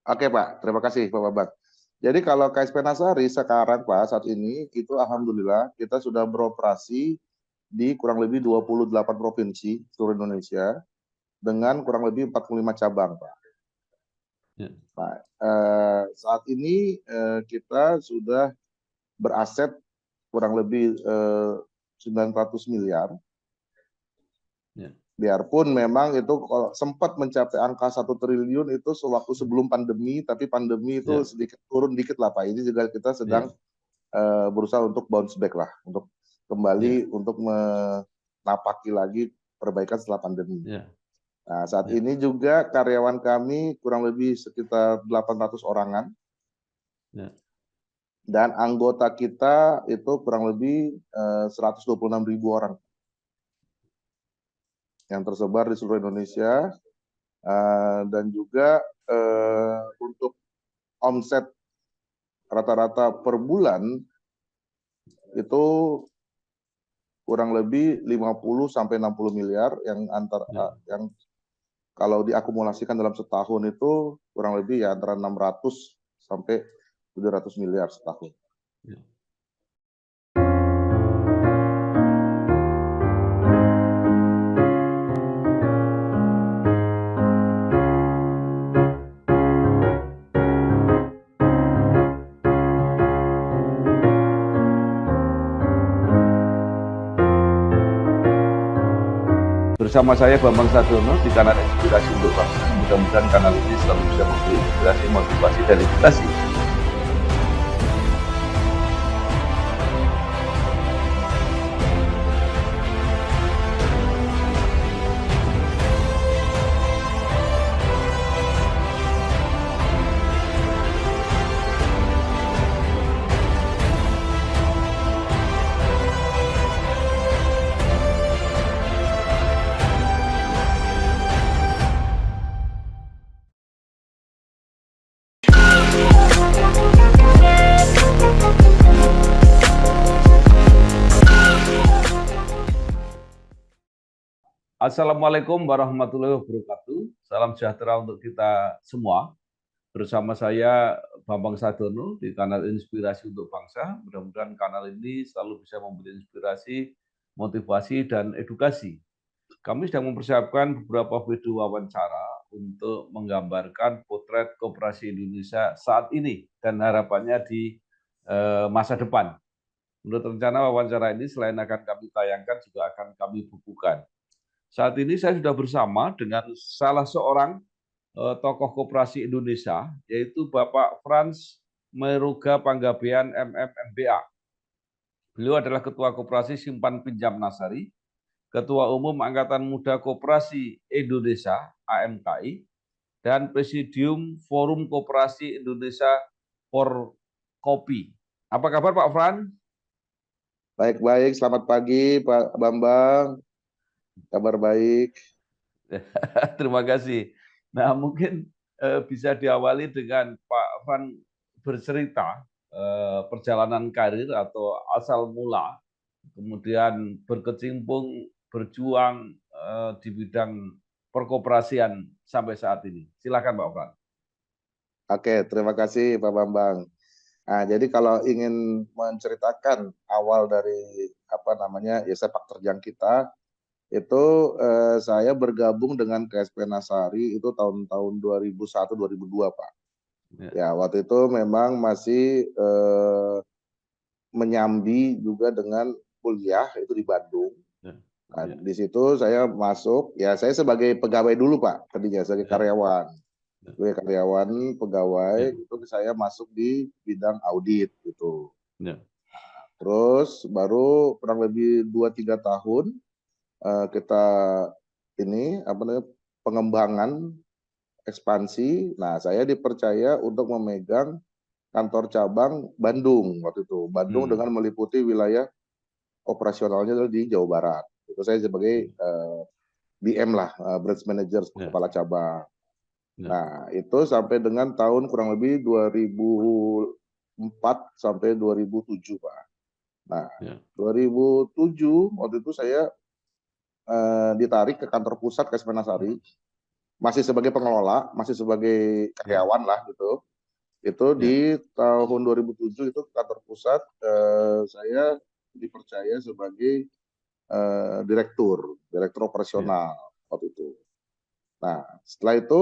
Oke Pak, terima kasih Pak Babak. Jadi kalau KSP Nasari sekarang Pak, saat ini itu alhamdulillah kita sudah beroperasi di kurang lebih 28 provinsi seluruh Indonesia dengan kurang lebih 45 cabang Pak. Ya. Nah, saat ini kita sudah beraset kurang lebih 900 miliar. Ya. Biarpun memang itu kalau sempat mencapai angka 1 triliun itu sewaktu sebelum pandemi, tapi pandemi itu Ya. sedikit turun dikit lah Pak. Ini juga kita sedang Ya. berusaha untuk bounce back lah, untuk Ya. kembali untuk menapaki lagi perbaikan setelah pandemi. Ya. Nah, saat Ya. ini juga karyawan kami kurang lebih sekitar 800 orangan. Ya. Dan anggota kita itu kurang lebih 126.000 orang yang tersebar di seluruh Indonesia. Dan juga untuk omset rata-rata per bulan itu kurang lebih 50 sampai 60 miliar yang yang kalau diakumulasikan dalam setahun itu kurang lebih ya antara 600 sampai 700 miliar setahun. Ya. Bersama saya Bambang Sadiono di kanal Inspirasi untuk Bangsa. Mudah-mudahan kanal ini selalu bisa memberi inspirasi, motivasi, dan edukasi. Assalamualaikum warahmatullahi wabarakatuh. Salam sejahtera untuk kita semua. Bersama saya Bambang Sadiono di kanal Inspirasi untuk Bangsa. Mudah-mudahan kanal ini selalu bisa memberi inspirasi, motivasi, dan edukasi. Kami sedang mempersiapkan beberapa video wawancara untuk menggambarkan potret koperasi Indonesia saat ini dan harapannya di masa depan. Menurut rencana wawancara ini selain akan kami tayangkan juga akan kami bukukan. Saat ini saya sudah bersama dengan salah seorang tokoh koperasi Indonesia, yaitu Bapak Frans Meruga Panggabean MMMBA. Beliau adalah Ketua Koperasi Simpan Pinjam Nasari, Ketua Umum Angkatan Muda Koperasi Indonesia AMKI, dan Presidium Forum Koperasi Indonesia Forkopi. Apa kabar Pak Frans? Baik-baik, selamat pagi Pak Bambang. Kabar baik. Terima kasih. Nah, mungkin bisa diawali dengan Pak Frans bercerita perjalanan karir atau asal mula, kemudian berkecimpung, berjuang di bidang perkoperasian sampai saat ini. Silakan Pak Frans. Oke, terima kasih Pak Bambang. Nah, jadi kalau ingin menceritakan awal dari ya sepak terjang kita, itu saya bergabung dengan KSP Nasari itu tahun-tahun 2001-2002 Pak. Ya, waktu itu memang masih menyambi juga dengan kuliah itu di Bandung. Nah, di situ saya masuk, ya saya sebagai pegawai dulu Pak, tadinya sebagai karyawan. Sebagai karyawan, pegawai, itu saya masuk di bidang audit gitu. Terus baru kurang lebih 2-3 tahun kita pengembangan ekspansi. Nah, saya dipercaya untuk memegang kantor cabang Bandung waktu itu. Bandung dengan meliputi wilayah operasionalnya adalah di Jawa Barat. Itu saya sebagai BM lah, branch manager kepala cabang. Nah, itu sampai dengan tahun kurang lebih 2004 sampai 2007, Pak. Nah, 2007 waktu itu saya ditarik ke kantor pusat KSP Nasari masih sebagai pengelola, masih sebagai karyawan lah gitu. Itu di tahun 2007 itu kantor pusat saya dipercaya sebagai direktur operasional waktu itu. Nah, setelah itu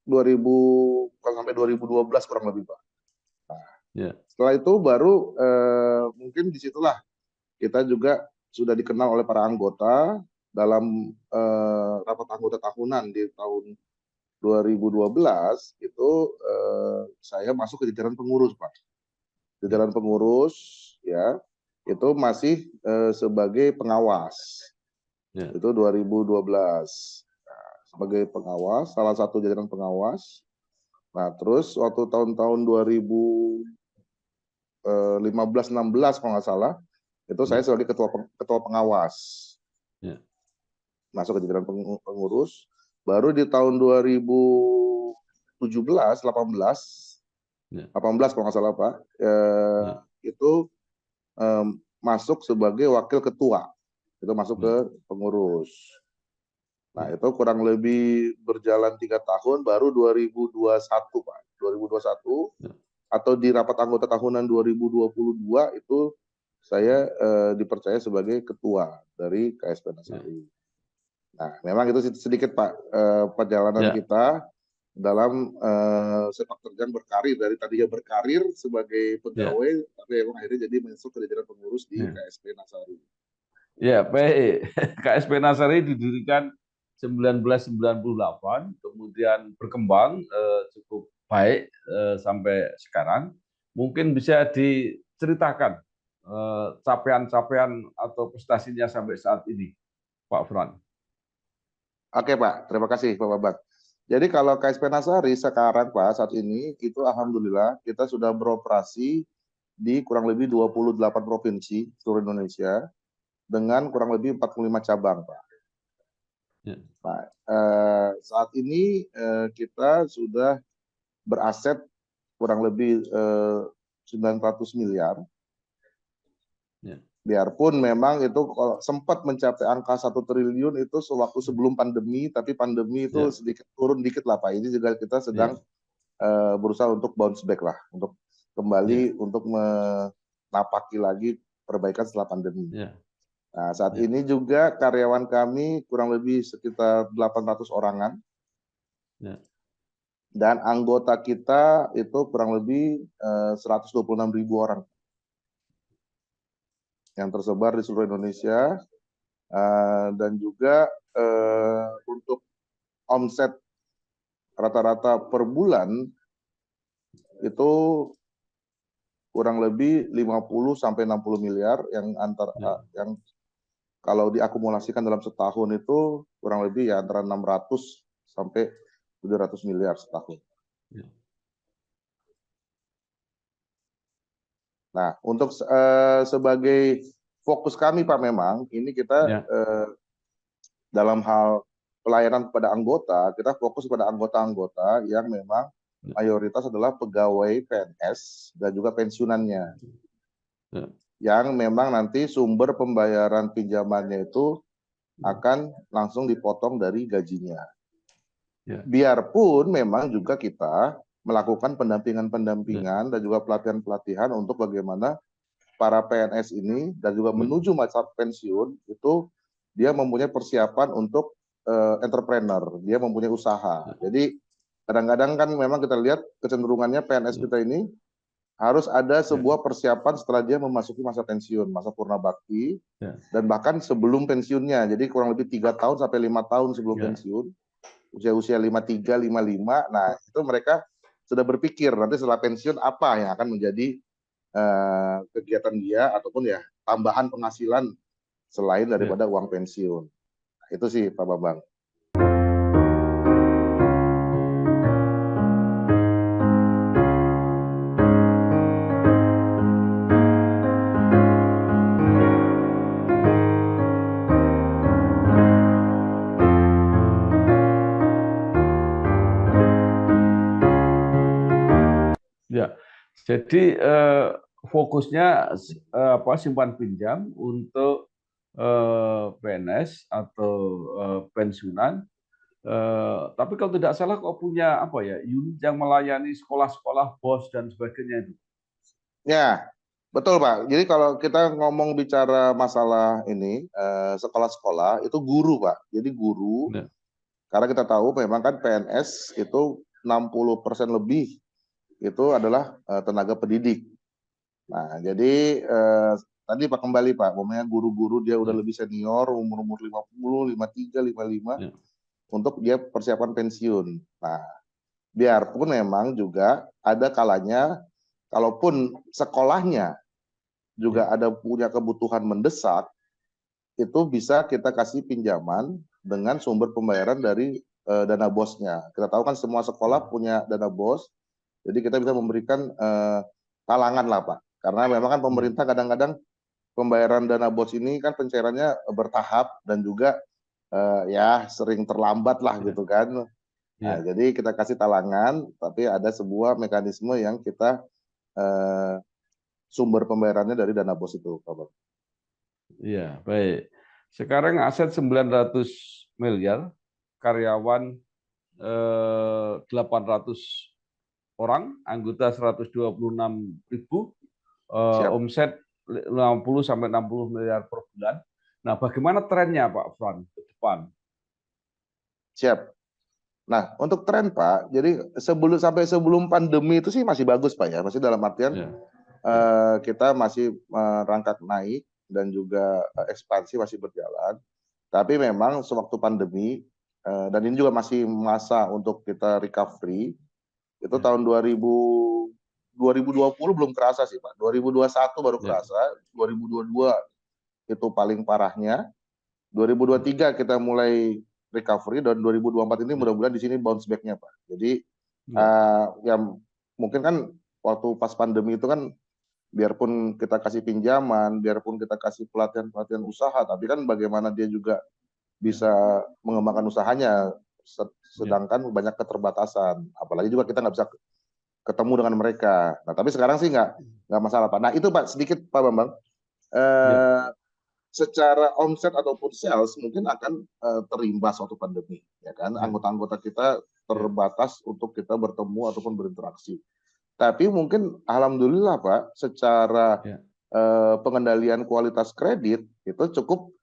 2000 sampai 2012 kurang lebih, Pak. Nah, setelah itu baru mungkin disitulah kita juga sudah dikenal oleh para anggota dalam rapat anggota tahunan di tahun 2012 itu saya masuk ke jajaran pengurus, Pak. Jajaran pengurus ya itu masih sebagai pengawas. Itu 2012. Nah, sebagai pengawas, salah satu jajaran pengawas. Nah, terus waktu tahun-tahun 2015-16 kalau nggak salah, itu saya sebagai ketua pengawas. Masuk ke jajaran pengurus. Baru di tahun 2017, 18 kalau nggak salah, Pak, itu masuk sebagai wakil ketua. Itu masuk ke pengurus. Nah, itu kurang lebih berjalan 3 tahun, baru 2021, Pak. 2021, atau di rapat anggota tahunan 2022 itu saya dipercaya sebagai ketua dari KSP Nasari. Nah, memang itu sedikit, Pak, perjalanan kita dalam sepak terjang berkarir. Dari tadinya berkarir sebagai pegawai, tapi emang akhirnya jadi masuk ke jajaran pengurus di KSP Nasari. Ya, baik. KSP Nasari didirikan 1998, kemudian berkembang cukup baik sampai sekarang. Mungkin bisa diceritakan capaian-capaian atau prestasinya sampai saat ini, Pak Fran. Oke, Pak, terima kasih Pak Babak. Jadi kalau KSP Nasari sekarang, Pak, saat ini itu alhamdulillah kita sudah beroperasi di kurang lebih 28 provinsi seluruh Indonesia dengan kurang lebih 45 cabang, Pak. Nah, saat ini kita sudah beraset kurang lebih 900 miliar. Biarpun memang itu kalau sempat mencapai angka 1 triliun itu sewaktu sebelum pandemi, tapi pandemi itu sedikit turun dikit lah, Pak. Ini juga kita sedang berusaha untuk bounce back lah, untuk kembali untuk menapaki lagi perbaikan setelah pandemi. Nah, saat ini juga karyawan kami kurang lebih sekitar 800 orangan. Dan anggota kita itu kurang lebih 126.000 orang yang tersebar di seluruh Indonesia, dan juga untuk omset rata-rata per bulan itu kurang lebih 50 sampai 60 miliar yang yang kalau diakumulasikan dalam setahun itu kurang lebih ya antara 600 sampai 700 miliar setahun. Nah, untuk sebagai fokus kami, Pak, memang ini kita dalam hal pelayanan kepada anggota, kita fokus pada anggota-anggota yang memang mayoritas adalah pegawai PNS dan juga pensiunannya. Yang memang nanti sumber pembayaran pinjamannya itu akan langsung dipotong dari gajinya. Biarpun memang juga kita melakukan pendampingan-pendampingan dan juga pelatihan-pelatihan untuk bagaimana para PNS ini dan juga menuju masa pensiun itu dia mempunyai persiapan untuk entrepreneur, dia mempunyai usaha. Jadi kadang-kadang kan memang kita lihat kecenderungannya PNS kita ini harus ada sebuah persiapan setelah dia memasuki masa pensiun, masa purna bakti, dan bahkan sebelum pensiunnya. Jadi kurang lebih 3 tahun sampai 5 tahun sebelum pensiun, usia-usia 53, 55. Nah, itu mereka sudah berpikir nanti setelah pensiun apa yang akan menjadi kegiatan dia ataupun ya tambahan penghasilan selain daripada uang pensiun. Nah, itu sih Pak Bambang. Ya, jadi fokusnya simpan pinjam untuk PNS atau pensiunan. Tapi kalau tidak salah kok punya apa ya, unit yang melayani sekolah-sekolah BOS dan sebagainya itu. Ya, betul Pak. Jadi kalau kita ngomong bicara masalah ini sekolah-sekolah itu guru Pak. Jadi guru, Ya. karena kita tahu memang kan PNS itu 60% lebih itu adalah tenaga pendidik. Nah, jadi tadi Pak kembali Pak, umumnya guru-guru dia udah Ya. lebih senior, umur-umur 50, 53, 55, Ya. untuk dia persiapan pensiun. Nah, biarpun memang juga ada kalanya, kalaupun sekolahnya juga ada punya kebutuhan mendesak, itu bisa kita kasih pinjaman dengan sumber pembayaran dari dana bosnya. Kita tahu kan semua sekolah punya dana bos, jadi kita bisa memberikan talangan lah Pak. Karena memang kan pemerintah kadang-kadang pembayaran dana bos ini kan pencairannya bertahap dan juga ya sering terlambat lah gitu kan. Nah, jadi kita kasih talangan, tapi ada sebuah mekanisme yang kita sumber pembayarannya dari dana bos itu, Pak Bang. Iya, baik. Sekarang aset 900 miliar, karyawan 800 orang, anggota 126.000, Siap, omset 50 sampai 60 miliar per bulan. Nah, bagaimana trennya Pak Fran ke depan? siap. Nah, untuk tren Pak, jadi sebelum pandemi itu sih masih bagus Pak ya, masih dalam artian Ya, ya, kita masih merangkak naik dan juga ekspansi masih berjalan. Tapi memang sewaktu pandemi dan ini juga masih masa untuk kita recovery, itu ya, tahun 2020 belum kerasa sih Pak. 2021 baru ya, kerasa, 2022 itu paling parahnya. 2023 kita mulai recovery dan 2024 ini ya, mudah-mudahan di sini bounce back-nya Pak. Jadi ya, ya mungkin kan waktu pas pandemi itu kan biarpun kita kasih pinjaman, biarpun kita kasih pelatihan-pelatihan usaha, tapi kan bagaimana dia juga bisa mengembangkan usahanya, ya, sedangkan banyak keterbatasan. Apalagi juga kita nggak bisa ketemu dengan mereka. Nah, tapi sekarang sih nggak masalah Pak. Nah itu Pak sedikit Pak Bambang, ya, eh, secara omset ataupun sales mungkin akan terimbas waktu pandemi, ya kan? ya, Anggota-anggota kita ya, terbatas untuk kita bertemu ataupun berinteraksi. Tapi mungkin alhamdulillah Pak, secara ya, pengendalian kualitas kredit itu cukup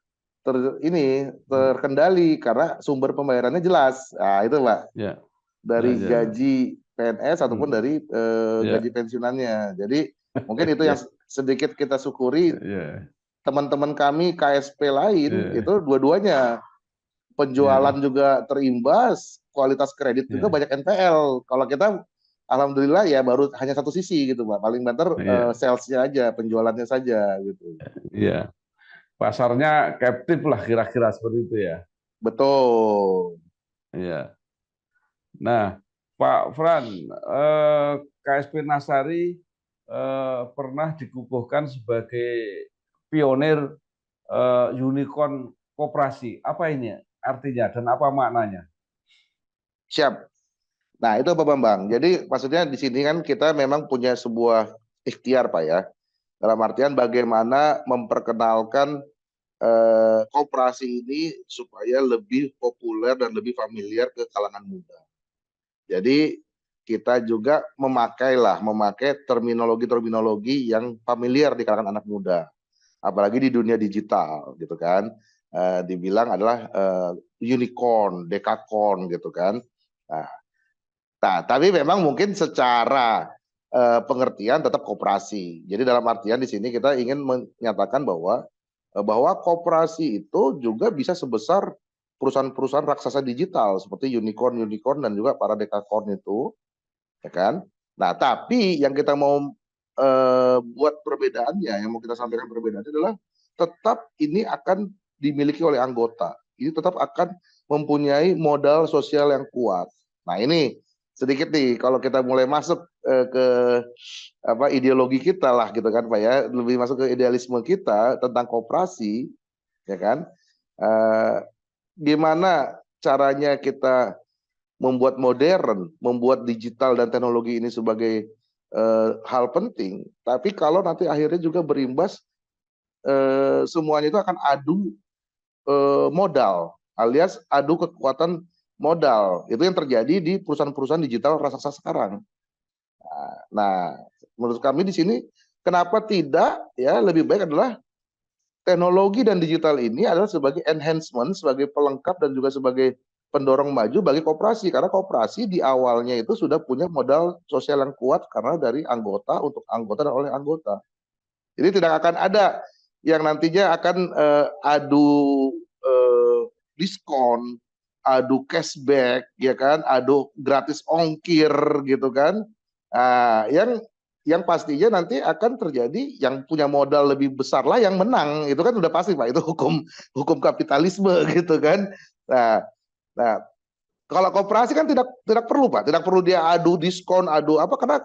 ya, terkendali karena sumber pembayarannya jelas. Nah, itu Pak, ya, ya, dari ya, gaji PNS ataupun hmm, dari gaji ya, pensiunannya. Jadi mungkin itu yang ya, sedikit kita syukuri. ya, Teman-teman kami KSP lain ya, itu dua-duanya penjualan ya, juga terimbas, kualitas kredit juga ya, banyak NPL. Kalau kita alhamdulillah ya baru hanya satu sisi gitu Pak. Paling banter ya, salesnya aja, penjualannya saja gitu. ya. Pasarnya captive lah kira-kira seperti itu ya. Betul. Iya. Nah, Pak Fran, KSP Nasari pernah dikukuhkan sebagai pionir unicorn koperasi. Apa ini artinya dan apa maknanya? Siap. Nah, itu Pak Bambang. Jadi maksudnya di sini kan kita memang punya sebuah ikhtiar Pak ya. Dalam artian bagaimana memperkenalkan koperasi ini supaya lebih populer dan lebih familiar ke kalangan muda. Jadi kita juga memakai terminologi-terminologi yang familiar di kalangan anak muda, apalagi di dunia digital gitu kan. Dibilang adalah unicorn, dekakorn gitu kan. Tapi memang mungkin secara pengertian tetap koperasi. Jadi dalam artian di sini kita ingin menyatakan bahwa koperasi itu juga bisa sebesar perusahaan-perusahaan raksasa digital seperti unicorn dan juga para dekakorn itu, ya kan? Nah, tapi yang kita mau buat perbedaannya, yang mau kita sampaikan perbedaannya adalah tetap ini akan dimiliki oleh anggota. Ini tetap akan mempunyai modal sosial yang kuat. Nah, ini sedikit nih kalau kita mulai masuk ke ideologi kita lah gitu kan Pak ya, lebih masuk ke idealisme kita tentang koperasi, ya kan? Eh, Gimana caranya kita membuat modern, membuat digital dan teknologi ini sebagai hal penting, tapi kalau nanti akhirnya juga berimbas semuanya itu akan adu modal, alias adu kekuatan modal. Itu yang terjadi di perusahaan-perusahaan digital raksasa sekarang. Nah, menurut kami di sini kenapa tidak, ya lebih baik adalah teknologi dan digital ini adalah sebagai enhancement, sebagai pelengkap dan juga sebagai pendorong maju bagi koperasi, karena koperasi di awalnya itu sudah punya modal sosial yang kuat karena dari anggota untuk anggota dan oleh anggota. Jadi tidak akan ada yang nantinya akan adu diskon, adu cashback, ya kan, adu gratis ongkir gitu kan. Yang pastinya nanti akan terjadi yang punya modal lebih besar lah yang menang, itu kan udah pasti Pak, itu hukum kapitalisme gitu kan. Nah, nah kalau koperasi kan tidak perlu Pak, tidak perlu dia adu diskon, adu apa, karena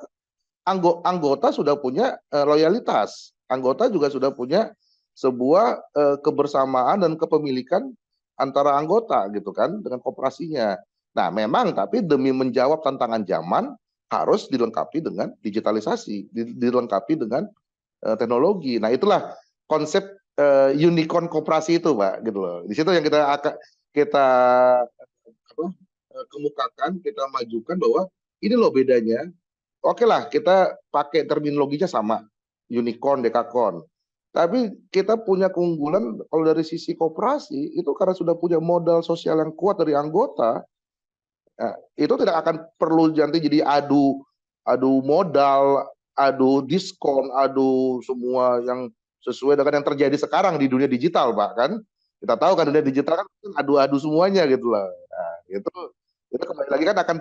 anggota sudah punya loyalitas, anggota juga sudah punya sebuah kebersamaan dan kepemilikan antara anggota gitu kan dengan koperasinya. Nah memang tapi demi menjawab tantangan zaman harus dilengkapi dengan digitalisasi, dilengkapi dengan teknologi. Nah itulah konsep unicorn koperasi itu Pak, gitu loh. Di situ yang kita kemukakan, kita majukan bahwa ini loh bedanya. Oke lah, kita pakai terminologinya sama, unicorn, dekakorn. Tapi kita punya keunggulan kalau dari sisi koperasi, itu karena sudah punya modal sosial yang kuat dari anggota, itu tidak akan perlu nanti jadi adu modal, adu diskon, adu semua yang sesuai dengan yang terjadi sekarang di dunia digital, Pak, kan? Kita tahu kan dunia digital kan adu-adu semuanya gitu lah. Nah, itu kembali lagi kan akan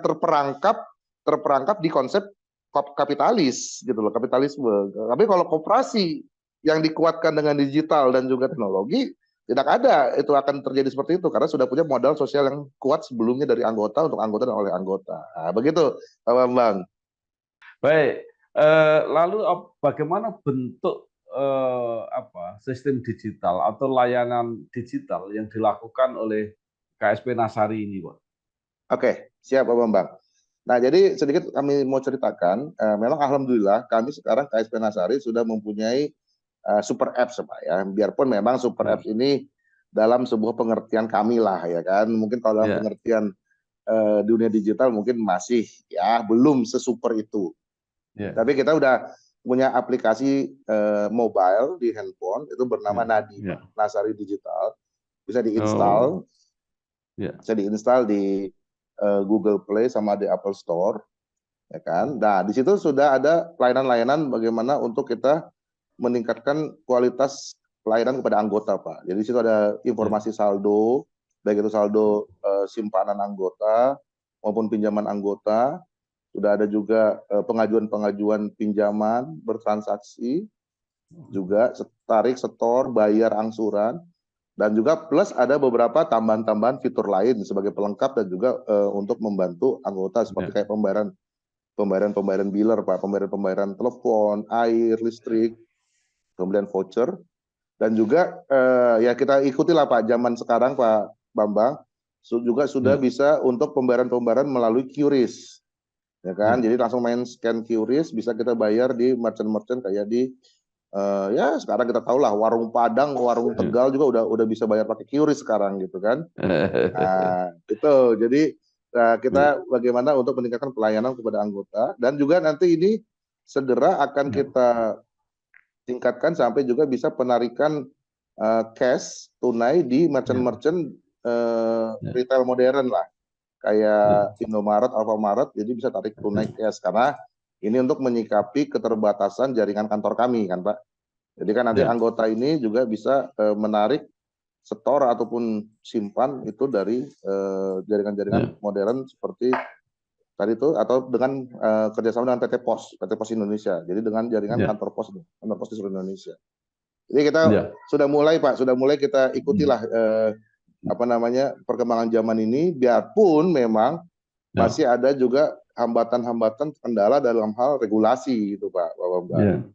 terperangkap di konsep kapitalis gitu loh, kapitalisme. Tapi kalau koperasi yang dikuatkan dengan digital dan juga teknologi, tidak ada itu akan terjadi seperti itu karena sudah punya modal sosial yang kuat sebelumnya dari anggota untuk anggota dan oleh anggota. Nah, begitu Pak Bambang. Baik, lalu bagaimana bentuk sistem digital atau layanan digital yang dilakukan oleh KSP Nasari ini, Pak? Oke, siap Pak Bambang. Nah, jadi sedikit kami mau ceritakan, memang alhamdulillah kami sekarang KSP Nasari sudah mempunyai super apps Pak ya. Biarpun memang super apps ini dalam sebuah pengertian kami lah ya kan. Mungkin kalau dalam pengertian dunia digital mungkin masih ya belum sesuper itu. Tapi kita udah punya aplikasi mobile di handphone itu bernama Nadi, Nasari Digital. Bisa diinstal. Bisa diinstal di Google Play sama di Apple Store. Ya kan? Nah, di situ sudah ada layanan-layanan bagaimana untuk kita meningkatkan kualitas pelayanan kepada anggota, Pak. Jadi di situ ada informasi saldo, baik itu saldo simpanan anggota maupun pinjaman anggota. Sudah ada juga pengajuan-pengajuan pinjaman, bertransaksi, juga tarik, setor, bayar angsuran, dan juga plus ada beberapa tambahan-tambahan fitur lain sebagai pelengkap dan juga untuk membantu anggota seperti kayak pembayaran biller, Pak, pembayaran telepon, air, listrik, kemudian voucher, dan juga ya kita ikutilah Pak zaman sekarang Pak Bambang juga sudah bisa untuk pembayaran melalui QRIS, ya kan? Jadi langsung main scan QRIS bisa kita bayar di merchant-merchant kayak di ya sekarang kita tahu lah warung Padang, warung Tegal juga udah bisa bayar pakai QRIS sekarang gitu kan? Nah, itu jadi kita bagaimana untuk meningkatkan pelayanan kepada anggota dan juga nanti ini segera akan kita tingkatkan sampai juga bisa penarikan cash tunai di merchant-merchant retail modern lah, kayak Indomaret, Alfamaret, jadi bisa tarik tunai cash karena ini untuk menyikapi keterbatasan jaringan kantor kami kan Pak. Jadi kan nanti anggota ini juga bisa menarik setor ataupun simpan itu dari jaringan-jaringan modern seperti tadi itu atau dengan kerjasama dengan PT Pos Indonesia. Jadi dengan jaringan kantor pos di seluruh Indonesia. Jadi kita sudah mulai Pak, sudah mulai kita ikutilah perkembangan zaman ini, biarpun memang masih ada juga hambatan-hambatan kendala dalam hal regulasi gitu Pak Bambang.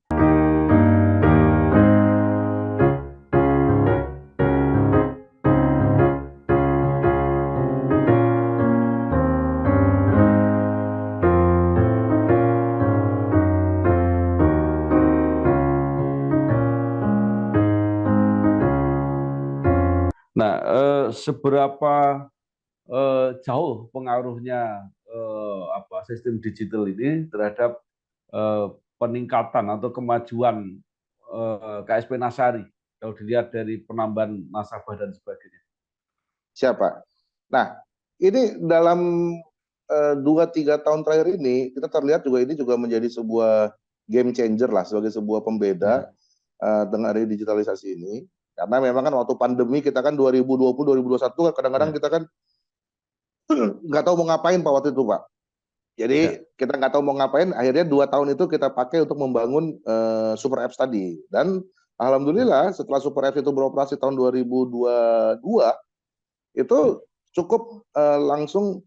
Nah, seberapa jauh pengaruhnya sistem digital ini terhadap peningkatan atau kemajuan KSP Nasari kalau dilihat dari penambahan nasabah dan sebagainya. Siapa? Nah, ini dalam 2-3 tahun terakhir ini kita terlihat juga ini juga menjadi sebuah game changer lah, sebagai sebuah pembeda dengan adanya digitalisasi ini. Karena memang kan waktu pandemi kita kan 2020 2021 kan kadang-kadang kita kan nggak tahu mau ngapain Pak waktu itu Pak. Jadi kita nggak tahu mau ngapain, akhirnya 2 tahun itu kita pakai untuk membangun Super Apps tadi. Dan alhamdulillah setelah Super Apps itu beroperasi tahun 2022, itu cukup langsung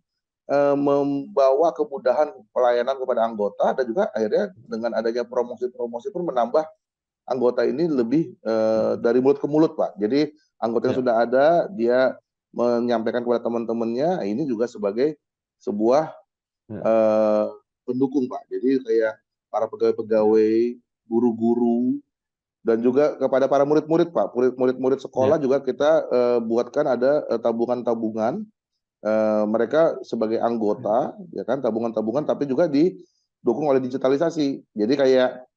membawa kemudahan pelayanan kepada anggota, dan juga akhirnya dengan adanya promosi-promosi pun menambah anggota ini lebih dari mulut ke mulut Pak. Jadi anggota yang sudah ada dia menyampaikan kepada teman-temannya, ini juga sebagai sebuah pendukung Pak. Jadi kayak para pegawai-pegawai, guru-guru, dan juga kepada para murid-murid Pak. Murid-murid sekolah juga kita buatkan ada tabungan-tabungan mereka sebagai anggota, ya kan, tabungan-tabungan, tapi juga didukung oleh digitalisasi. Jadi kayak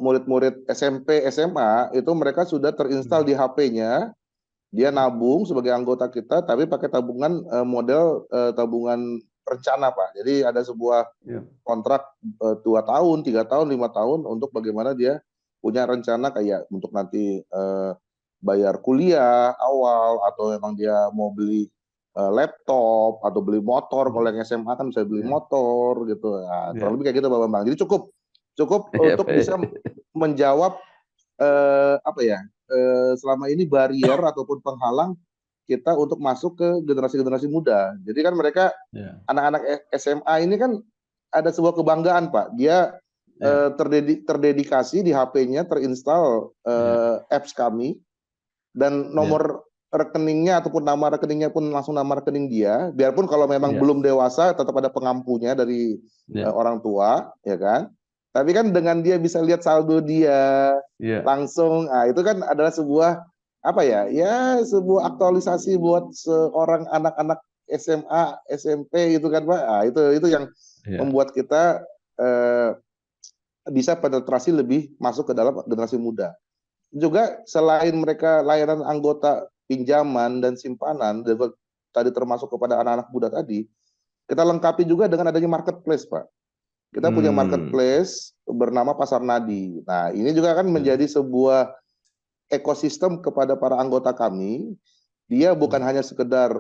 murid-murid SMP, SMA itu mereka sudah terinstall di HP-nya, dia nabung sebagai anggota kita, tapi pakai tabungan model tabungan rencana Pak. Jadi ada sebuah kontrak 2 tahun, 3 tahun, 5 tahun untuk bagaimana dia punya rencana kayak untuk nanti bayar kuliah awal, atau memang dia mau beli laptop atau beli motor. Kalau yang SMA kan bisa beli motor gitu. Nah, kurang lebih kayak gitu Pak Bambang. Jadi cukup untuk bisa menjawab selama ini barrier ataupun penghalang kita untuk masuk ke generasi-generasi muda. Jadi kan mereka anak-anak SMA ini kan ada sebuah kebanggaan Pak. Dia terdedikasi di HP-nya terinstall apps kami, dan nomor rekeningnya ataupun nama rekeningnya pun langsung nama rekening dia. Biarpun kalau memang belum dewasa tetap ada pengampunya dari orang tua, ya kan. Tapi kan dengan dia bisa lihat saldo dia langsung, itu kan adalah sebuah sebuah aktualisasi buat seorang anak-anak SMA, SMP gitu kan Pak. Itu yang membuat kita bisa penetrasi lebih masuk ke dalam generasi muda. Juga selain mereka layanan anggota pinjaman dan simpanan, dan tadi termasuk kepada anak-anak muda tadi, kita lengkapi juga dengan adanya marketplace Pak. Kita punya marketplace bernama Pasar Nadi. Nah, ini juga kan menjadi sebuah ekosistem kepada para anggota kami. Dia bukan hanya sekedar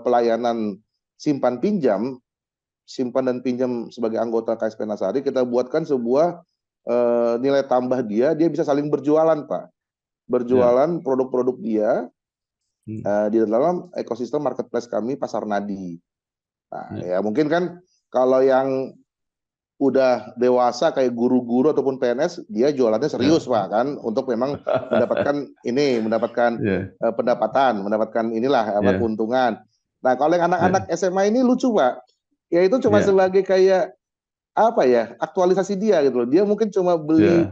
pelayanan simpan dan pinjam sebagai anggota KSP Nasari, kita buatkan sebuah nilai tambah dia bisa saling berjualan Pak. Berjualan produk-produk dia di dalam ekosistem marketplace kami Pasar Nadi. Nah, ya mungkin kan kalau yang udah dewasa kayak guru-guru ataupun PNS, dia jualannya serius Pak kan, untuk memang mendapatkan pendapatan, mendapatkan keuntungan. Nah, kalau yang anak-anak SMA ini lucu Pak, ya itu cuma sebagai kayak aktualisasi dia gitu loh. Dia mungkin cuma beli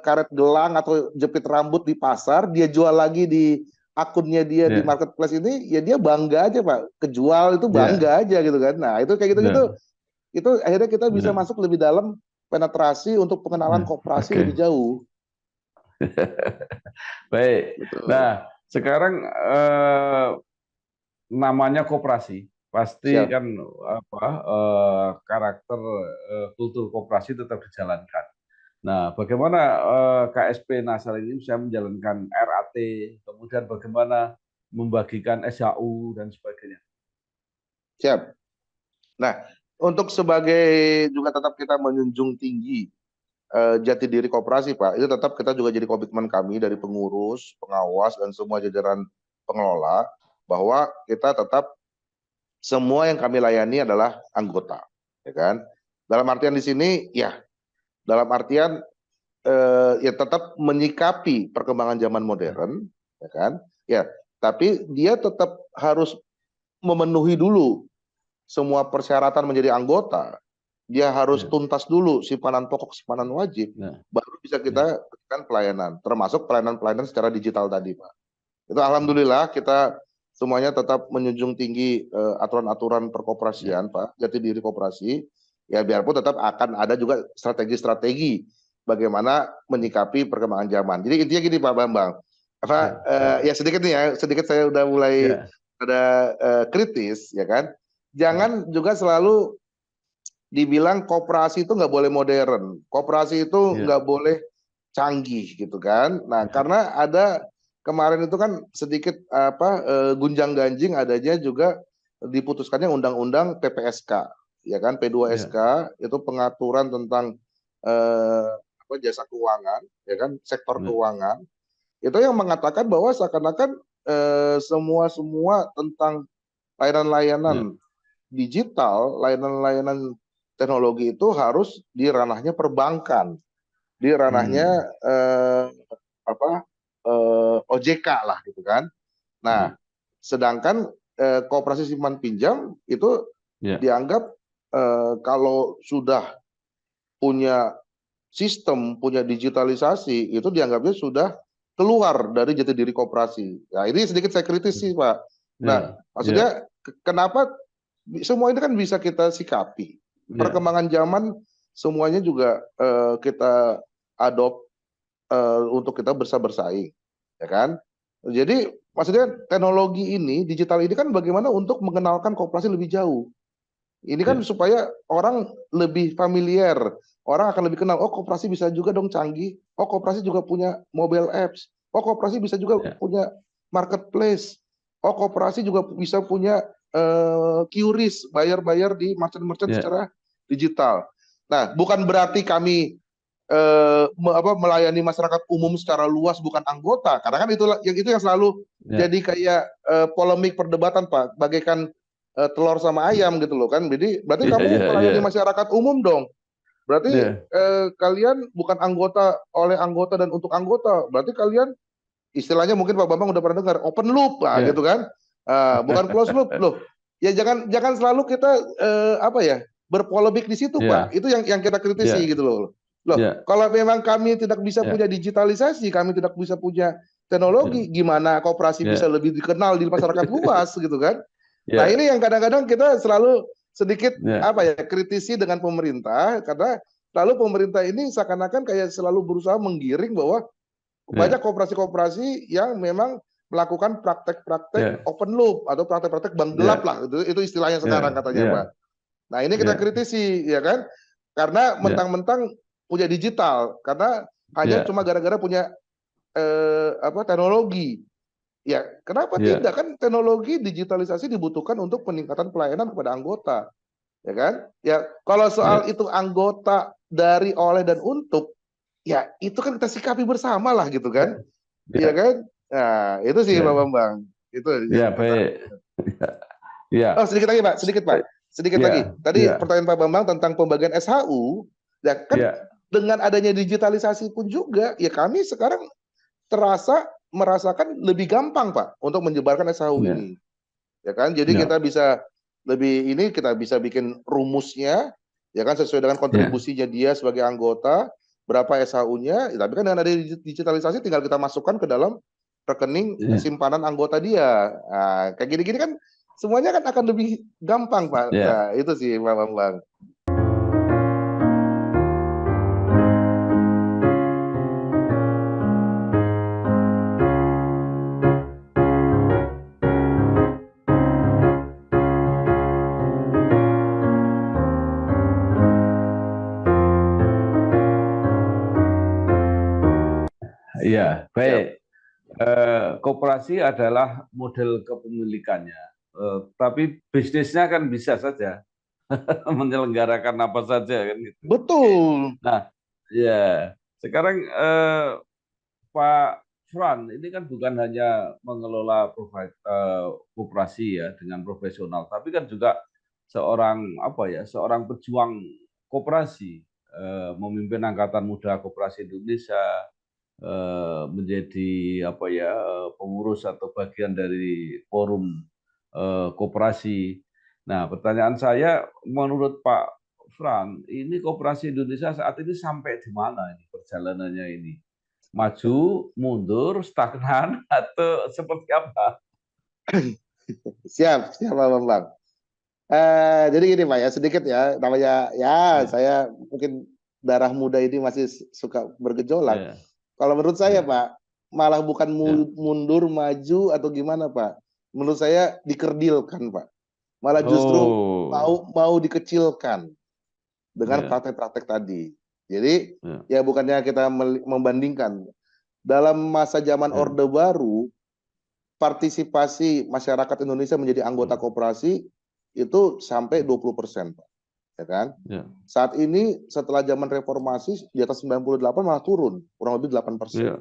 karet gelang atau jepit rambut di pasar, dia jual lagi di akunnya dia di marketplace ini, ya dia bangga aja Pak, kejual itu bangga aja gitu kan. Nah, itu kayak gitu-gitu. Itu akhirnya kita bisa masuk lebih dalam penetrasi untuk pengenalan koperasi lebih jauh. Baik. Betul. Nah, sekarang namanya koperasi, pasti kan karakter kultur koperasi tetap dijalankan. Nah, bagaimana KSP Nasari ini bisa menjalankan RAT, kemudian bagaimana membagikan SHU dan sebagainya? Siap. Nah, untuk sebagai juga tetap kita menjunjung tinggi jati diri koperasi Pak, itu tetap kita juga jadi komitmen kami dari pengurus, pengawas, dan semua jajaran pengelola, bahwa kita tetap semua yang kami layani adalah anggota, ya kan. Dalam artian di sini, dalam artian tetap menyikapi perkembangan zaman modern, ya kan. Tapi dia tetap harus memenuhi dulu semua persyaratan menjadi anggota. Dia harus tuntas dulu simpanan pokok, simpanan wajib, baru bisa kita berikan pelayanan, termasuk pelayanan-pelayanan secara digital tadi Pak. Itu alhamdulillah kita semuanya tetap menjunjung tinggi aturan-aturan perkoperasian, Pak, jati diri koperasi. Ya biarpun tetap akan ada juga strategi-strategi bagaimana menyikapi perkembangan zaman. Jadi intinya gini Pak Bambang, apa ya sedikit nih ya, sedikit saya udah mulai ada kritis ya kan. Jangan juga selalu dibilang koperasi itu nggak boleh modern, koperasi itu nggak boleh canggih gitu kan. Nah karena ada kemarin itu kan sedikit gunjang-ganjing adanya juga diputuskannya undang-undang PPSK ya kan, P2SK itu pengaturan tentang jasa keuangan ya kan, sektor keuangan itu yang mengatakan bahwa seakan-akan semua tentang layanan-layanan digital, layanan-layanan teknologi itu harus di ranahnya perbankan, di ranahnya OJK lah gitu kan. Nah, sedangkan koperasi simpan pinjam itu dianggap kalau sudah punya sistem, punya digitalisasi, itu dianggapnya sudah keluar dari jati diri koperasi. Nah, ini sedikit saya kritis sih, Pak. Nah, maksudnya kenapa semua ini kan bisa kita sikapi. Perkembangan zaman semuanya juga kita adopt untuk kita bersaing, ya kan? Jadi maksudnya teknologi ini, digital ini kan bagaimana untuk mengenalkan koperasi lebih jauh. Ini kan supaya orang lebih familiar, orang akan lebih kenal, oh koperasi bisa juga dong canggih, oh koperasi juga punya mobile apps, oh koperasi bisa juga punya marketplace, oh koperasi juga bisa punya QRIS, bayar-bayar di merchant-merchant secara digital. Nah, bukan berarti kami melayani masyarakat umum secara luas bukan anggota, karena kan itu yang selalu jadi kayak polemik perdebatan Pak, bagaikan telur sama ayam gitu loh kan. Jadi berarti kamu melayani masyarakat umum dong. Berarti kalian bukan anggota oleh anggota dan untuk anggota. Berarti kalian istilahnya mungkin Pak Bambang udah pernah dengar open loop lah gitu kan. Bukan close loop loh. Ya jangan selalu kita berpolemik di situ Pak. Itu yang kita kritisi gitu loh. Loh, kalau memang kami tidak bisa punya digitalisasi, kami tidak bisa punya teknologi, gimana koperasi bisa lebih dikenal di masyarakat luas gitu kan? Nah ini yang kadang-kadang kita selalu sedikit kritisi dengan pemerintah, karena lalu pemerintah ini seakan-akan kayak selalu berusaha menggiring bahwa banyak koperasi-koperasi yang memang melakukan praktek-praktek open loop atau praktek-praktek bank gelap lah, itu istilahnya sekarang katanya Pak. Nah ini kita kritisi ya kan, karena mentang-mentang punya digital, karena hanya cuma gara-gara punya teknologi. Ya, kenapa tidak kan teknologi digitalisasi dibutuhkan untuk peningkatan pelayanan kepada anggota, ya kan? Ya, kalau soal itu anggota dari oleh dan untuk, ya itu kan kita sikapi bersama lah gitu kan, ya kan? Nah, itu sih Pak Bambang. Itu. Ya baik. Ya. Oh sedikit lagi Pak, sedikit lagi. Tadi pertanyaan Pak Bambang tentang pembagian SHU, ya kan dengan adanya digitalisasi pun juga, ya kami sekarang merasakan lebih gampang Pak untuk menyebarkan SHU ini, ya kan? Jadi kita bisa kita bisa bikin rumusnya, ya kan, sesuai dengan kontribusinya dia sebagai anggota, berapa SHU-nya. Tapi kan dengan ada digitalisasi tinggal kita masukkan ke dalam rekening simpanan anggota dia. Nah, kayak gini-gini kan semuanya kan akan lebih gampang Pak. Nah, itu sih Pak Bambang. Iya, baik. Koperasi adalah model kepemilikannya, tapi bisnisnya kan bisa saja menyelenggarakan apa saja kan gitu. Betul. Nah, ya sekarang Pak Fran ini kan bukan hanya mengelola koperasi ya dengan profesional, tapi kan juga seorang pejuang koperasi, memimpin Angkatan Muda Koperasi Indonesia, menjadi pengurus atau bagian dari forum koperasi. Nah, pertanyaan saya, menurut Pak Fran, ini koperasi Indonesia saat ini sampai di mana ini perjalanannya ini? maju, mundur, stagnan, atau seperti apa? Siap, siap Pak Bambang. Jadi gini Pak ya, sedikit ya, namanya ya Ya, saya mungkin darah muda ini masih suka bergejolak. ya, Kalau menurut saya ya, Pak, malah bukan ya. mundur, maju atau gimana Pak. Menurut saya dikerdilkan Pak. Malah justru Oh, mau dikecilkan dengan ya, praktek-praktek tadi. Jadi ya, ya bukannya kita membandingkan. Dalam masa zaman ya, Orde Baru, partisipasi masyarakat Indonesia menjadi anggota hmm, koperasi itu sampai 20%, Pak. Ya kan? ya, Saat ini setelah zaman reformasi di atas 98 malah turun, kurang lebih 8%. ya.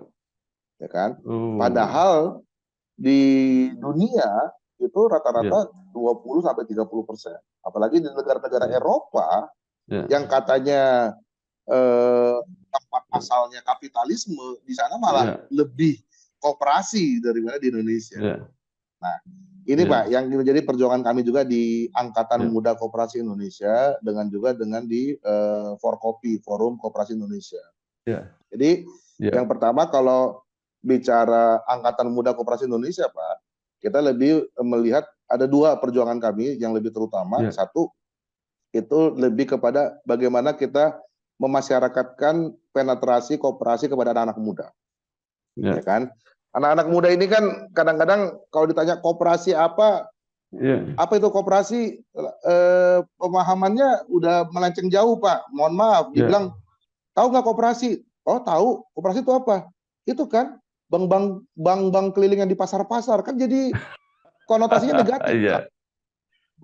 Ya kan? Oh, Padahal di dunia itu ya, rata-rata 20 sampai 30%. Apalagi di negara-negara ya, Eropa ya, yang katanya tempat asalnya kapitalisme, di sana malah ya, lebih koperasi daripada di Indonesia. ya, Nah, ini Pak ya, yang menjadi perjuangan kami juga di Angkatan ya, Muda Koperasi Indonesia dengan juga dengan di Forkopi, Forum Koperasi Indonesia. ya, Jadi yang ya, pertama kalau bicara Angkatan Muda Koperasi Indonesia Pak, kita lebih melihat ada dua perjuangan kami yang lebih terutama. ya, Satu itu lebih kepada bagaimana kita memasyarakatkan penetrasi koperasi kepada anak-anak muda, ya ya, kan? Anak-anak muda ini kan kadang-kadang kalau ditanya koperasi ya, apa itu koperasi, pemahamannya udah melenceng jauh Pak. Mohon maaf, ya, dibilang tahu nggak koperasi? Oh tahu, koperasi itu apa? Itu kan bank-bank keliling yang di pasar-pasar kan jadi konotasinya negatif Pak. iya,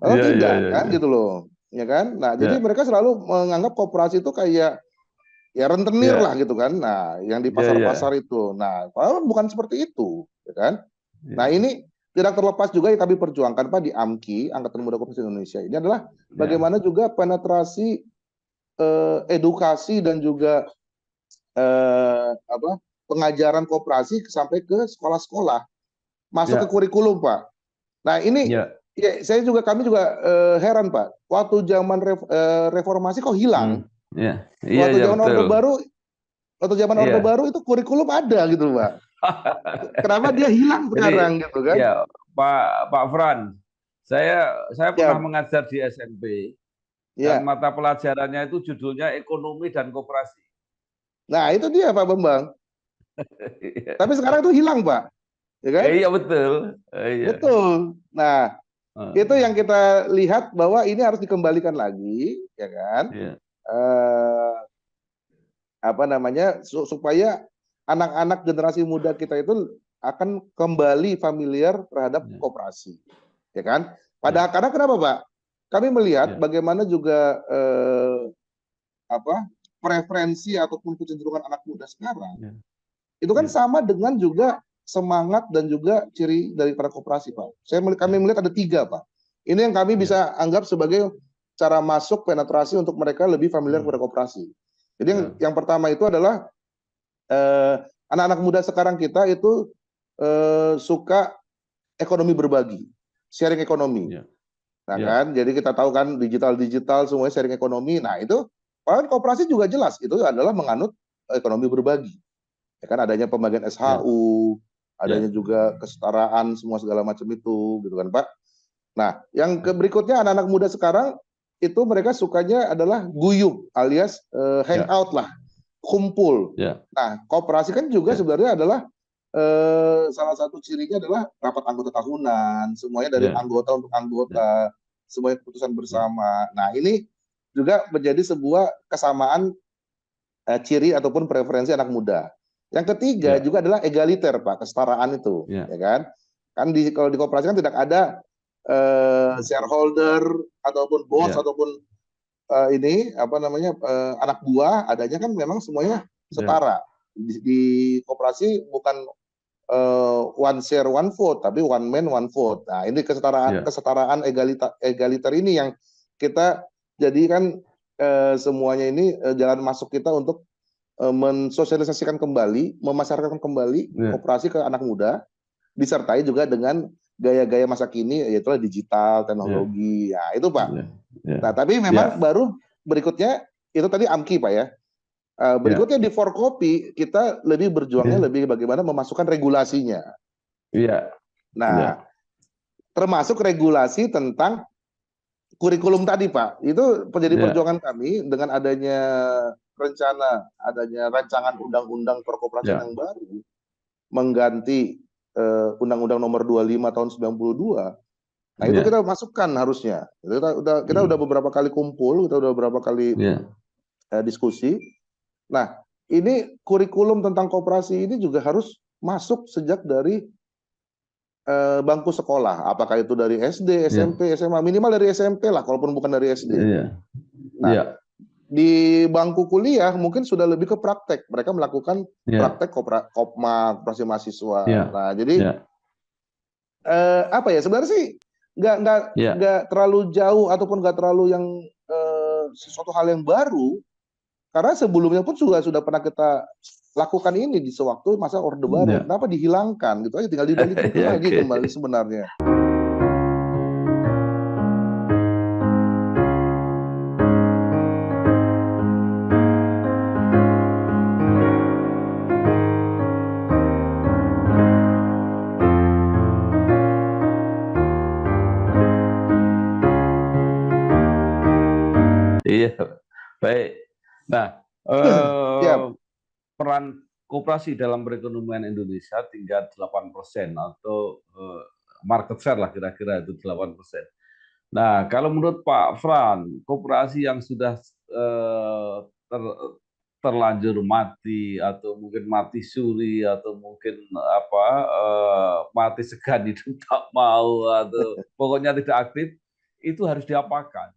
Oh iya, iya, tidak iya, kan iya, gitu loh, ya kan? Nah jadi iya, mereka selalu menganggap koperasi itu kayak ya rentenir lah iya, gitu kan. Nah, yang di iya, iya, pasar-pasar itu. Nah, padahal bukan seperti itu, ya kan? Nah, iya, ini tidak terlepas juga yang kami perjuangkan Pak di AMKI, Angkatan Muda Koperasi Indonesia. Ini adalah iya, bagaimana juga penetrasi edukasi dan juga apa pengajaran koperasi sampai ke sekolah-sekolah, masuk ke iya, kurikulum Pak. Nah, ini iya, ya, kami juga heran Pak. Waktu zaman reformasi kok hmm, hilang. iya, iya, Waktu iya, zaman betul, Orde Baru Waktu zaman Orde iya. Baru itu kurikulum ada gitu, Pak. Kenapa dia hilang Jadi, sekarang gitu kan? ya, Pak Fran, saya pernah Ya, mengajar di SMP dan ya. mata pelajarannya itu judulnya ekonomi dan koperasi. Nah, itu dia Pak Bambang. Tapi sekarang itu hilang, Pak. Ya kan? Iya betul, iya. Betul. Nah, itu Eh, yang kita lihat bahwa ini harus dikembalikan lagi, ya kan? Iya, Eh, apa namanya? Supaya anak-anak generasi muda kita itu akan kembali familiar terhadap iya, koperasi, ya kan? iya, Karena kenapa, Pak? Kami melihat iya, bagaimana juga apa preferensi ataupun kecenderungan anak muda sekarang iya, itu kan iya, sama dengan juga semangat dan juga ciri dari para koperasi Pak. Kami iya, melihat ada tiga Pak. Ini yang kami iya, bisa anggap sebagai cara masuk penetrasi untuk mereka lebih familiar kepada hmm, koperasi. Jadi iya, yang pertama itu adalah anak-anak muda sekarang kita itu suka ekonomi berbagi, sharing ekonomi. iya, Nah iya, kan, jadi kita tahu kan digital semuanya sharing ekonomi. Nah itu, bahkan koperasi juga jelas itu adalah menganut ekonomi berbagi. Ya kan adanya pembagian iya, SHU, adanya iya, juga kesetaraan semua segala macam itu, gitu kan Pak. Nah, yang iya, berikutnya anak-anak muda sekarang itu mereka sukanya adalah guyup alias iya, hangout lah, kumpul. iya, Nah, koperasi kan juga iya, sebenarnya adalah salah satu cirinya adalah rapat anggota tahunan, semuanya dari iya, anggota untuk iya, anggota, semuanya keputusan hmm, bersama. Nah, ini juga menjadi sebuah kesamaan ciri ataupun preferensi anak muda. Yang ketiga iya, juga adalah egaliter, Pak, kesetaraan itu, iya, ya kan? Kan kalau di koperasi kan tidak ada shareholder ataupun bos iya, ataupun ini apa namanya anak buah, adanya kan memang semuanya iya, setara. Di koperasi bukan one share one vote, tapi one man one vote. Nah, ini kesetaraan iya, kesetaraan egaliter ini yang kita jadikan semuanya ini jalan masuk kita untuk mensosialisasikan kembali, memasarkan kembali iya, koperasi ke anak muda, disertai juga dengan gaya-gaya masa kini, yaitu digital, iya, teknologi. Ya, itu Pak. iya, iya, Nah, tapi iya, memang baru berikutnya itu tadi AMKI Pak ya. Berikutnya di Forkopi kita lebih berjuangnya lebih bagaimana memasukkan regulasinya. Nah, termasuk regulasi tentang kurikulum tadi, Pak. Itu menjadi perjuangan kami dengan adanya rancangan undang-undang perkoperasian yang baru mengganti Undang-Undang Nomor 25 tahun 92. Nah, itu kita masukkan harusnya. Kita udah beberapa kali kumpul, kita udah beberapa kali diskusi. Nah, ini kurikulum tentang koperasi ini juga harus masuk sejak dari bangku sekolah. Apakah itu dari SD, SMP, SMA, minimal dari SMP lah, kalaupun bukan dari SD. Nah, di bangku kuliah mungkin sudah lebih ke praktek. Mereka melakukan praktek kopma, koperasi mahasiswa. Nah, jadi apa ya? Sebenarnya sih nggak terlalu jauh ataupun nggak terlalu yang sesuatu hal yang baru. Karena sebelumnya pun sudah pernah kita lakukan ini di sewaktu masa Orde Baru. Kenapa dihilangkan gitu aja, tinggal dibalikin lagi kembali sebenarnya. Iya, baik. Nah, peran koperasi dalam perekonomian Indonesia tinggal 8% atau market share lah kira-kira itu 8%. Nah, kalau menurut Pak Fran, koperasi yang sudah terlanjur mati atau mungkin mati suri atau mungkin mati segan hidup tak mau atau pokoknya tidak aktif, itu harus diapakan?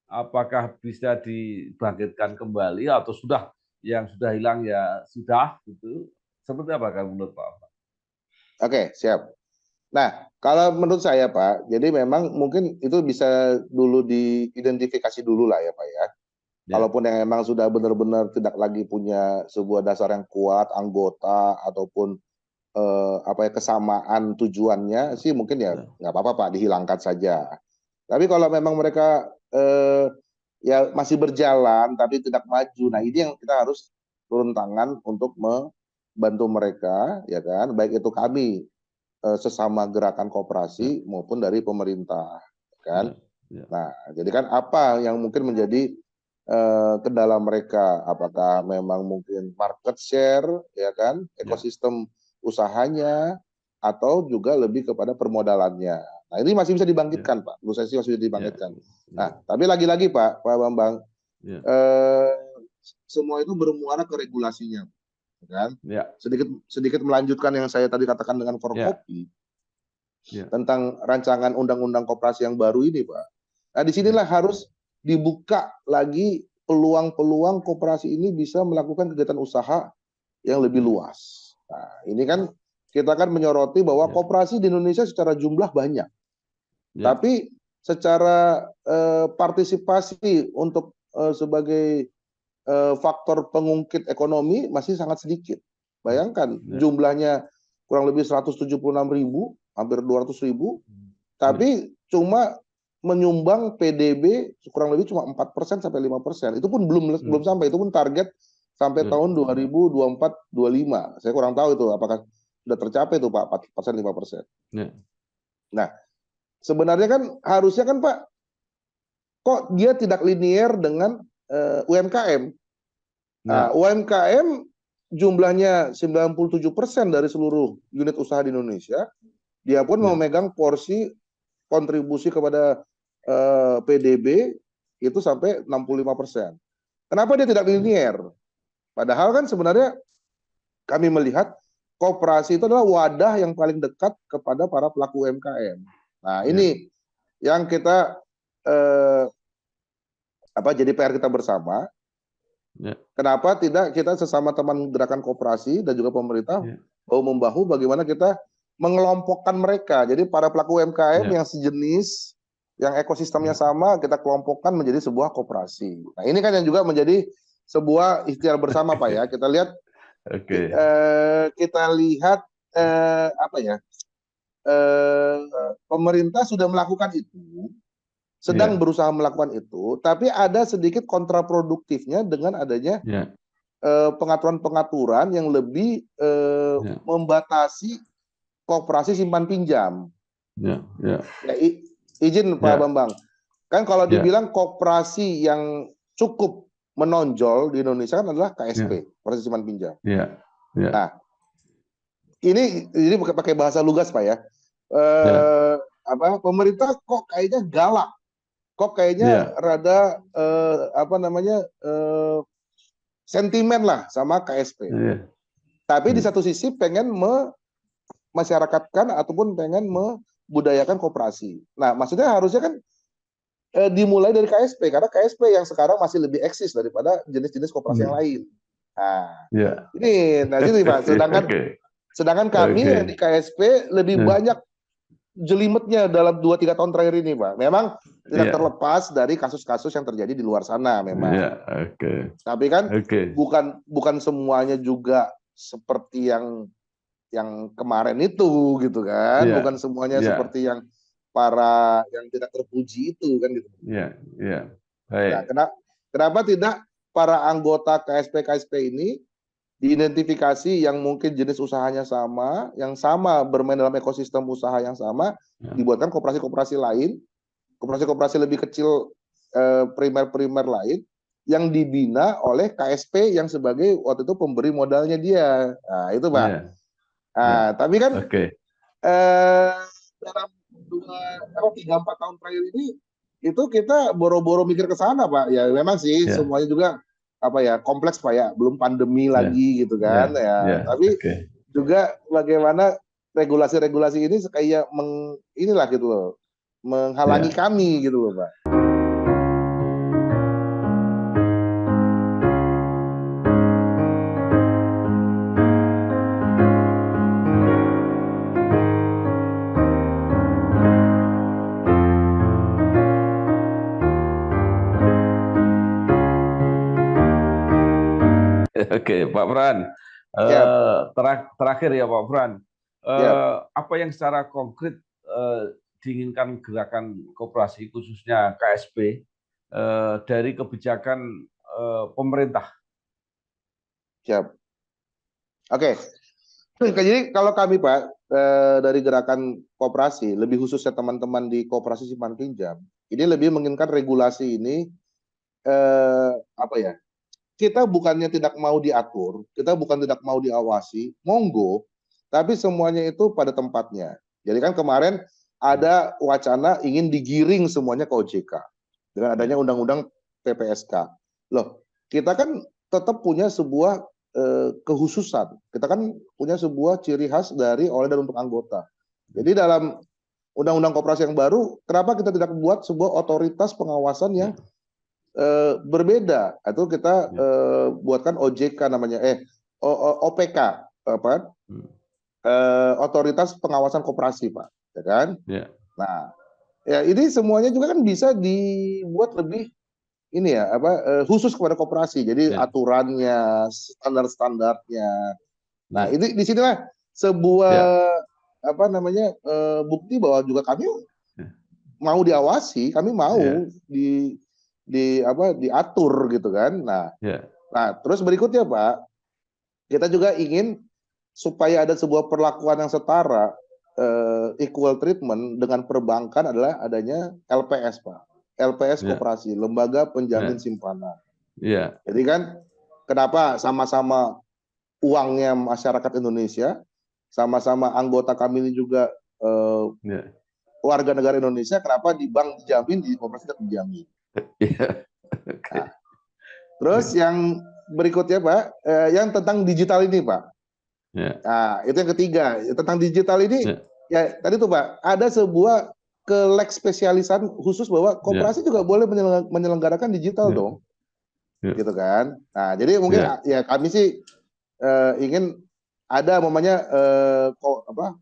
Apakah bisa dibangkitkan kembali atau sudah yang sudah hilang ya sudah gitu? Seperti apa kalau menurut Pak? Oke, siap. Nah, kalau menurut saya Pak, jadi memang mungkin itu bisa dulu diidentifikasi dulu lah ya Pak ya. Kalaupun yang memang sudah benar-benar tidak lagi punya sebuah dasar yang kuat, anggota ataupun kesamaan tujuannya sih mungkin ya nggak apa-apa Pak, dihilangkan saja. Tapi kalau memang mereka ya masih berjalan tapi tidak maju, nah ini yang kita harus turun tangan untuk membantu mereka, ya kan? Baik itu kami sesama gerakan koperasi maupun dari pemerintah, kan? Nah, jadi kan apa yang mungkin menjadi kendala mereka? Apakah memang mungkin market share, ya kan? Ekosistem usahanya, atau juga lebih kepada permodalannya. Nah, ini masih bisa dibangkitkan, Pak. Menurut saya sih masih bisa dibangkitkan. Nah, tapi lagi-lagi Pak Bambang, semua itu bermuara ke regulasinya, kan? Sedikit melanjutkan yang saya tadi katakan dengan Forkopi tentang rancangan undang-undang koperasi yang baru ini, Pak. Nah, disinilah harus dibuka lagi peluang-peluang koperasi ini bisa melakukan kegiatan usaha yang lebih luas. Nah, ini kan kita kan menyoroti bahwa koperasi di Indonesia secara jumlah banyak. Tapi secara partisipasi untuk sebagai faktor pengungkit ekonomi masih sangat sedikit. Bayangkan jumlahnya kurang lebih 176.000, hampir 200.000, tapi cuma menyumbang PDB kurang lebih cuma 4% sampai 5%. Itu pun belum sampai, itu pun target sampai tahun 2024-25. Saya kurang tahu itu apakah sudah tercapai itu Pak 4%, 5%. Nah, sebenarnya kan harusnya kan Pak, kok dia tidak linear dengan UMKM. Nah, UMKM jumlahnya 97% dari seluruh unit usaha di Indonesia, dia pun memegang porsi kontribusi kepada PDB itu sampai 65%. Kenapa dia tidak linear? Padahal kan sebenarnya kami melihat koperasi itu adalah wadah yang paling dekat kepada para pelaku UMKM. Nah, ini yang kita jadi PR kita bersama. Kenapa tidak kita sesama teman gerakan koperasi dan juga pemerintah bahu-membahu bagaimana kita mengelompokkan mereka. Jadi para pelaku UMKM yang sejenis, yang ekosistemnya sama, kita kelompokkan menjadi sebuah koperasi. Nah, ini kan yang juga menjadi sebuah ikhtiar bersama Pak ya. Kita lihat pemerintah sudah melakukan itu, sedang berusaha melakukan itu, tapi ada sedikit kontraproduktifnya dengan adanya pengaturan-pengaturan yang lebih membatasi koperasi simpan pinjam. Ya, izin Pak Bambang, kan kalau dibilang koperasi yang cukup menonjol di Indonesia kan adalah KSP, koperasi simpan pinjam. Nah, ini pakai bahasa lugas Pak ya. Pemerintah kok kayaknya galak, kok kayaknya rada sentimen lah sama KSP. Tapi di satu sisi pengen masyarakatkan ataupun pengen membudayakan koperasi. Nah, maksudnya harusnya kan dimulai dari KSP karena KSP yang sekarang masih lebih eksis daripada jenis-jenis koperasi yang lain. Nah, ini Pak. Sedangkan kami yang di KSP lebih banyak jelimetnya dalam 2-3 tahun terakhir ini, Pak. Memang tidak terlepas dari kasus-kasus yang terjadi di luar sana memang. Tapi kan bukan semuanya juga seperti yang kemarin itu gitu kan. Bukan semuanya seperti yang yang tidak terpuji itu kan gitu. Nah, kenapa tidak para anggota KSP ini diidentifikasi yang mungkin jenis usahanya sama, yang sama bermain dalam ekosistem usaha yang sama, dibuatkan koperasi-koperasi lain, koperasi-koperasi lebih kecil primer-primer lain yang dibina oleh KSP yang sebagai waktu itu pemberi modalnya dia. Nah, itu Pak. Tapi kan dalam 3-4 tahun terakhir ini itu kita boro-boro mikir ke sana Pak. Ya memang sih semuanya juga kompleks Pak ya, belum pandemi lagi gitu kan tapi juga bagaimana regulasi-regulasi ini kayak inilah gitu loh, menghalangi kami gitu loh Pak. Oke, Pak Fran. Terakhir ya Pak Fran. Apa yang secara konkret diinginkan gerakan koperasi khususnya KSP dari kebijakan pemerintah? Siap. Oke. Jadi kalau kami Pak dari gerakan koperasi, lebih khususnya teman-teman di koperasi simpan pinjam, ini lebih menginginkan regulasi ini kita bukannya tidak mau diatur, kita bukan tidak mau diawasi, monggo, tapi semuanya itu pada tempatnya. Jadi kan kemarin ada wacana ingin digiring semuanya ke OJK dengan adanya undang-undang PPSK. Loh, kita kan tetap punya sebuah kekhususan. Kita kan punya sebuah ciri khas dari oleh dan untuk anggota. Jadi dalam undang-undang koperasi yang baru, kenapa kita tidak membuat sebuah otoritas pengawasan yang berbeda? Itu kita buatkan OJK namanya, OPK, otoritas pengawasan koperasi Pak, ya kan? Nah, ya ini semuanya juga kan bisa dibuat lebih ini ya khusus kepada koperasi. Jadi aturannya, standar-standarnya. Nah, ini disinilah sebuah bukti bahwa juga kami mau diawasi, kami mau diatur gitu kan. Nah, terus berikutnya Pak, kita juga ingin supaya ada sebuah perlakuan yang setara, equal treatment dengan perbankan adalah adanya LPS Pak. LPS koperasi, lembaga penjamin simpanan. Jadi kan kenapa sama-sama uangnya masyarakat Indonesia, sama-sama anggota kami ini juga warga negara Indonesia, kenapa di bank dijamin, di koperasi tidak dijamin? Nah, terus yang berikutnya Pak, yang tentang digital ini Pak. Nah, itu yang ketiga, tentang digital ini ya tadi tuh Pak, ada sebuah leg spesialisan khusus bahwa koperasi juga boleh menyelenggarakan digital dong, gitu kan. Nah, jadi mungkin ya kami sih ingin ada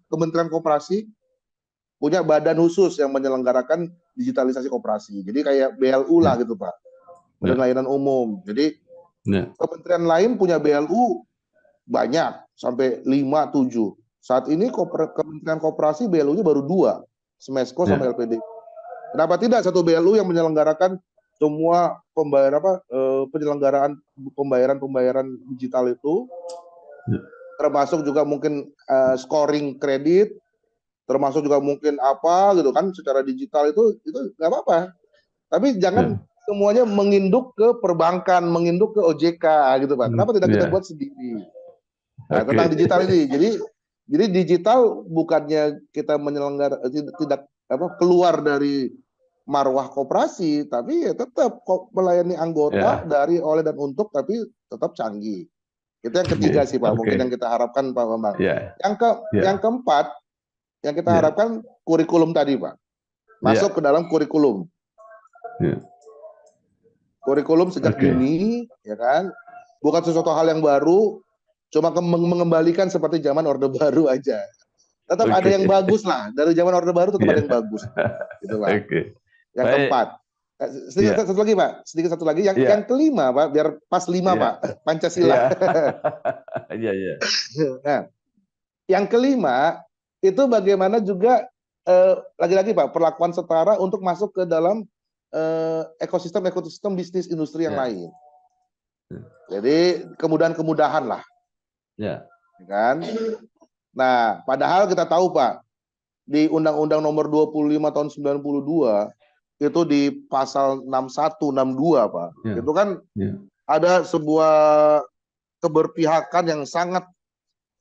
Kementerian Koperasi punya badan khusus yang menyelenggarakan digitalisasi koperasi. Jadi kayak BLU lah gitu Pak, Badan Layanan Umum. Jadi kementerian lain punya BLU banyak, sampai 5-7. Saat ini Kementerian Koperasi BLU-nya baru 2. Smesco sama LPD. Kenapa tidak satu BLU yang menyelenggarakan semua penyelenggaraan pembayaran digital itu, termasuk juga mungkin scoring kredit, termasuk juga mungkin apa gitu kan secara digital itu nggak apa-apa. Tapi jangan semuanya menginduk ke perbankan, menginduk ke OJK gitu Pak. Kenapa tidak kita buat sendiri? Nah, tentang digital ini. Jadi digital bukannya kita tidak keluar dari marwah koperasi, tapi ya tetap melayani anggota dari, oleh, dan untuk, tapi tetap canggih. Itu yang ketiga sih Pak, mungkin yang kita harapkan Pak Bambang. Yang keempat, yang kita harapkan kurikulum tadi Pak, masuk ke dalam kurikulum. Kurikulum sejak dini, ya kan, bukan sesuatu hal yang baru, cuma mengembalikan seperti zaman Orde Baru aja. Tetap ada yang bagus lah, dari zaman Orde Baru tetap ada yang bagus, gitu Pak. Yang keempat, satu lagi Pak, sedikit satu lagi, yang kelima Pak, biar pas 5 Pak, Pancasila. Nah, yang kelima itu bagaimana juga lagi-lagi Pak, perlakuan setara untuk masuk ke dalam ekosistem bisnis industri yang lain. Jadi kemudahan-kemudahan lah, kan? Nah, padahal kita tahu Pak, di Undang-Undang Nomor 25 tahun 92 itu di pasal 61, 62 Pak, itu kan ada sebuah keberpihakan yang sangat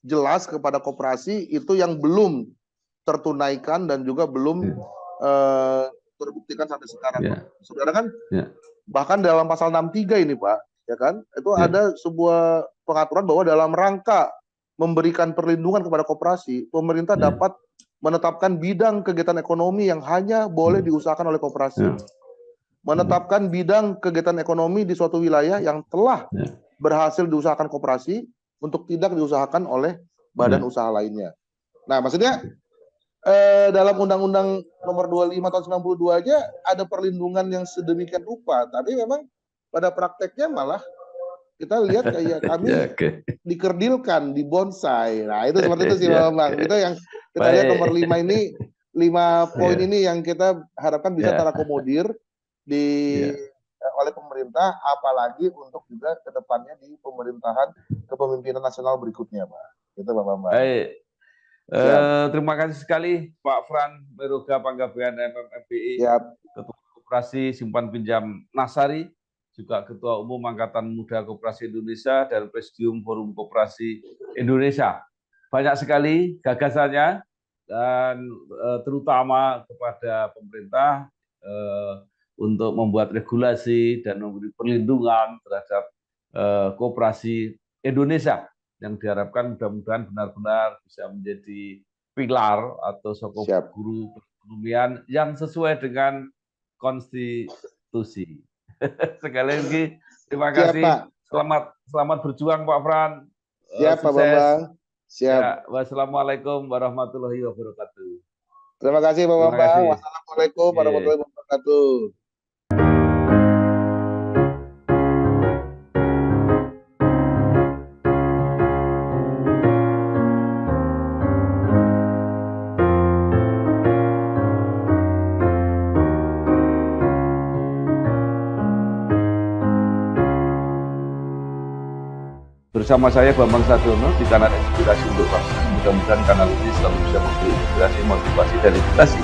jelas kepada koperasi itu yang belum tertunaikan dan juga belum terbuktikan sampai sekarang. Saudara kan, bahkan dalam pasal 63 ini Pak, ya kan, itu ada sebuah pengaturan bahwa dalam rangka memberikan perlindungan kepada koperasi, pemerintah dapat menetapkan bidang kegiatan ekonomi yang hanya boleh diusahakan oleh koperasi. Menetapkan bidang kegiatan ekonomi di suatu wilayah yang telah berhasil diusahakan koperasi untuk tidak diusahakan oleh badan usaha lainnya. Nah, maksudnya dalam Undang-Undang Nomor 25 tahun 92 aja ada perlindungan yang sedemikian rupa, tapi memang pada prakteknya malah kita lihat kayak kami dikerdilkan, dibonsai. Nah, itu seperti itu sih Bang. Itu yang kita lihat nomor 5 ini, 5 poin ini yang kita harapkan bisa terakomodir oleh pemerintah, apalagi untuk juga ke depannya di pemerintahan kepemimpinan nasional berikutnya, Pak. Itu Pak Bambang. Baik. Terima kasih sekali Pak Fran Meroga Panggabean MMFBI, Ketua Koperasi Simpan Pinjam Nasari, juga Ketua Umum Angkatan Muda Koperasi Indonesia dan Presidium Forum Koperasi Indonesia. Banyak sekali gagasannya dan terutama kepada pemerintah untuk membuat regulasi dan memberi perlindungan terhadap koperasi Indonesia yang diharapkan mudah-mudahan benar-benar bisa menjadi pilar atau sokong guru perekonomian yang sesuai dengan konstitusi. Sekali lagi terima kasih. Selamat berjuang Pak Fran. Siap Pak Bambang. Siap. Ya, wassalamualaikum warahmatullahi wabarakatuh. Terima kasih Pak Bambang. Wassalamualaikum warahmatullahi wabarakatuh. Bersama saya Bambang Sadiono di kanal Inspirasi untuk Bangsa. Mudah-mudahan kanal ini selalu bisa memberi inspirasi, motivasi, dan edukasi